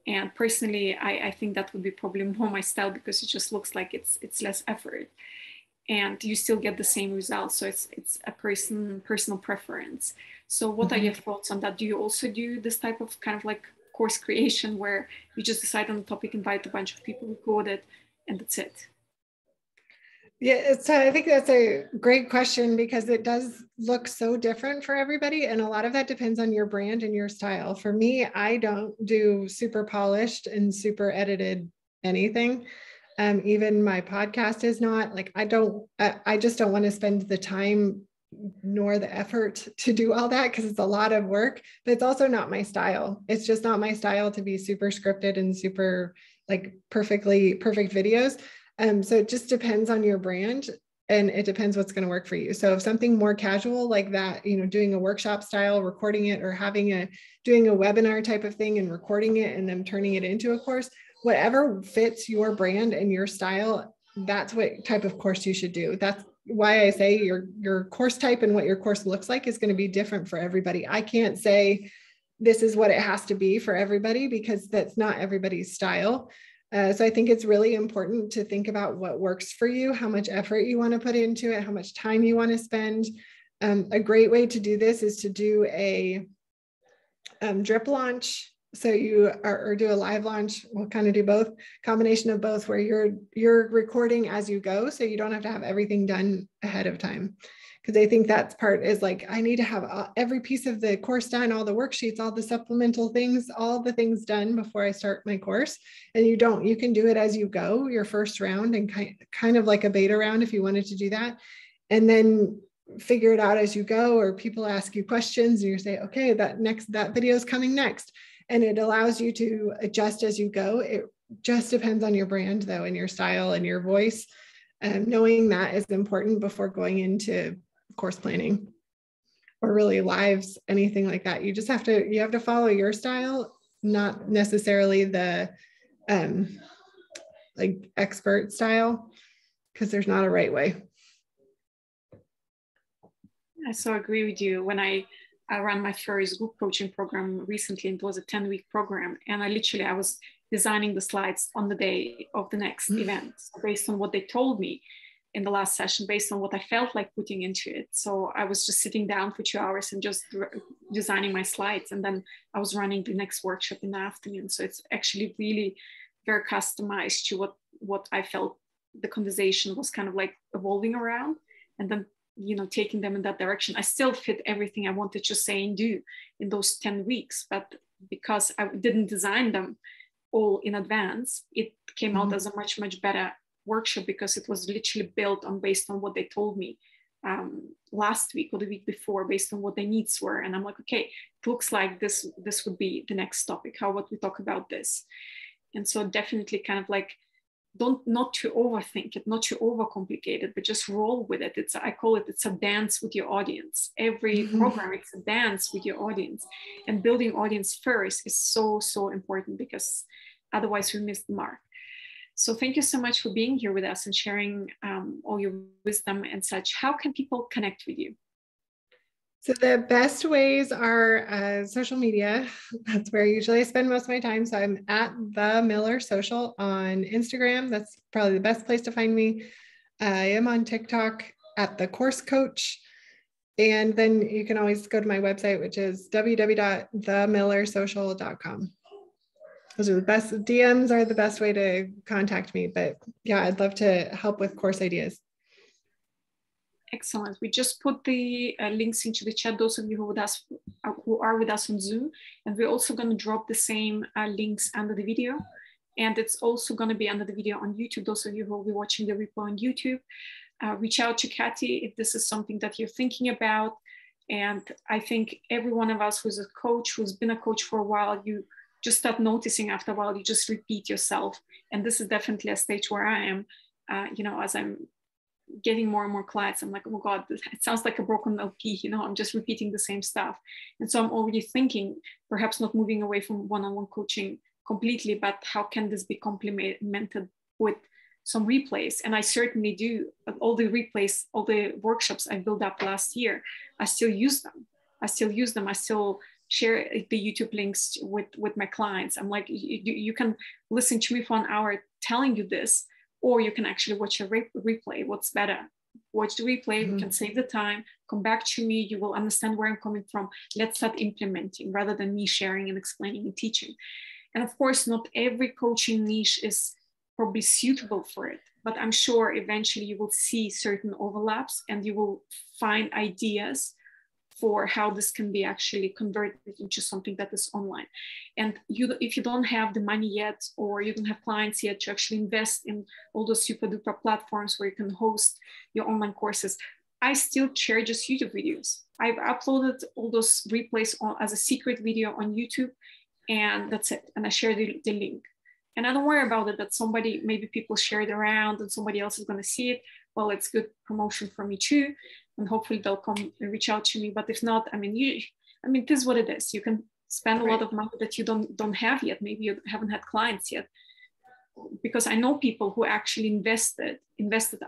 And personally, I think that would be probably more my style, because it just looks like it's less effort, and you still get the same results. So it's a personal preference. So what are your thoughts on that? Do you also do this type of kind of like course creation where you just decide on the topic, invite a bunch of people, record it, and that's it? Yeah, I think that's a great question, because it does look so different for everybody. And a lot of that depends on your brand and your style. For me, I don't do super polished and super edited anything. Even my podcast is not like, I just don't want to spend the time nor the effort to do all that, because it's a lot of work, but it's also not my style. It's just not my style to be super scripted and super like perfect videos. So it just depends on your brand, and it depends what's going to work for you. So if something more casual like that, you know, doing a workshop style, recording it, or doing a webinar type of thing and recording it and then turning it into a course, whatever fits your brand and your style, that's what type of course you should do. That's why I say your course type and what your course looks like is going to be different for everybody. I can't say this is what it has to be for everybody, because that's not everybody's style. So I think it's really important to think about what works for you, how much effort you want to put into it, how much time you want to spend. A great way to do this is to do a drip launch. So or do a live launch. We'll kind of do both, combination of both, where you're recording as you go, so you don't have to have everything done ahead of time. Because I think that part is like, I need to have every piece of the course done, all the worksheets, all the supplemental things, all the things done before I start my course. And you can do it as you go, your first round, and kind of like a beta round if you wanted to do that. And then figure it out as you go, or people ask you questions and you say, okay, that video is coming next. And it allows you to adjust as you go. It just depends on your brand though, and your style and your voice. Knowing that is important before going into course planning or really lives, anything like that. You have to follow your style, not necessarily the like expert style, because there's not a right way. I so agree with you. When I ran my first group coaching program recently, and it was a 10-week program, and I was designing the slides on the day of the next event based on what they told me in the last session, based on what I felt like putting into it. So I was just sitting down for 2 hours and just designing my slides. And then I was running the next workshop in the afternoon. So it's actually really very customized to what I felt the conversation was kind of like evolving around, and then, you know, taking them in that direction. I still fit everything I wanted to say and do in those 10 weeks, but because I didn't design them all in advance, it came out as a much, much better workshop, because it was literally built on based on what they told me last week or the week before, based on what their needs were. And I'm like, okay, it looks like this would be the next topic. How about we talk about this? And so definitely kind of like, not to overthink it, not to overcomplicate it, but just roll with it. I call it's a dance with your audience. Every program, it's a dance with your audience, and building audience first is so, so important, because otherwise we miss the mark. So thank you so much for being here with us and sharing all your wisdom and such. How can people connect with you? So the best ways are social media. That's where usually I spend most of my time. So I'm at The Miller Social on Instagram. That's probably the best place to find me. I am on TikTok at The Course Coach. And then you can always go to my website, which is www.themillersocial.com. Those are the best. DMs are the best way to contact me. But yeah, I'd love to help with course ideas. Excellent. We just put the links into the chat, those of you who are with us on Zoom. And we're also going to drop the same links under the video. And it's also going to be under the video on YouTube. Those of you who will be watching the replay on YouTube, reach out to Katy if this is something that you're thinking about. And I think every one of us who's a coach, who's been a coach for a while, you just start noticing after a while, you just repeat yourself. And this is definitely a stage where I am, you know, as I'm getting more and more clients, I'm like, oh God, it sounds like a broken LP, you know, I'm just repeating the same stuff. And so I'm already thinking, perhaps not moving away from one-on-one coaching completely, but how can this be complemented with some replays? And I certainly do. All the replays, all the workshops I built up last year, I still use them. I still share the YouTube links with my clients. I'm like, you can listen to me for an hour telling you this, or you can actually watch a replay. What's better? Watch the replay, we can save the time, come back to me, you will understand where I'm coming from. Let's start implementing rather than me sharing and explaining and teaching. And of course, not every coaching niche is probably suitable for it, but I'm sure eventually you will see certain overlaps and you will find ideas for how this can be actually converted into something that is online. And if you don't have the money yet, or you don't have clients yet to actually invest in all those super duper platforms where you can host your online courses, I still share just YouTube videos. I've uploaded all those replays as a secret video on YouTube, and that's it. And I share the link. And I don't worry about it that maybe people share it around and somebody else is going to see it. Well, it's good promotion for me too. And hopefully they'll come and reach out to me. But if not, I mean, this is what it is. You can spend a lot of money that you don't have yet. Maybe you haven't had clients yet. Because I know people who actually invested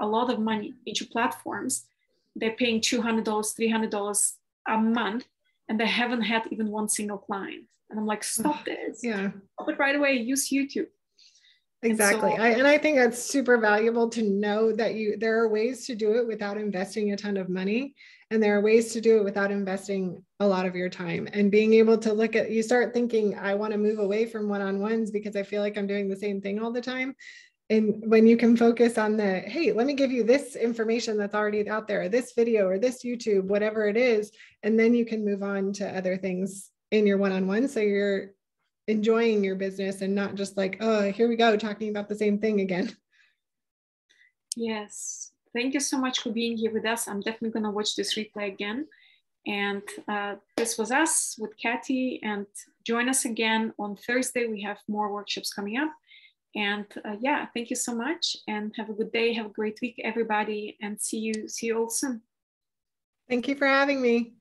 a lot of money into platforms. They're paying $200, $300 a month, and they haven't had even one single client. And I'm like, stop this. Yeah. But right away, use YouTube. Exactly. And I think that's super valuable to know that there are ways to do it without investing a ton of money. And there are ways to do it without investing a lot of your time. And being able to you start thinking, I want to move away from one-on-ones because I feel like I'm doing the same thing all the time. And when you can focus on hey, let me give you this information that's already out there, or this video or this YouTube, whatever it is, and then you can move on to other things in your one-on-one. So you're enjoying your business and not just like, oh, here we go, talking about the same thing again. Yes. Thank you so much for being here with us. I'm definitely going to watch this replay again. And this was us with Katy, and join us again on Thursday. We have more workshops coming up. And yeah, thank you so much, and have a good day. Have a great week, everybody, and see you all soon. Thank you for having me.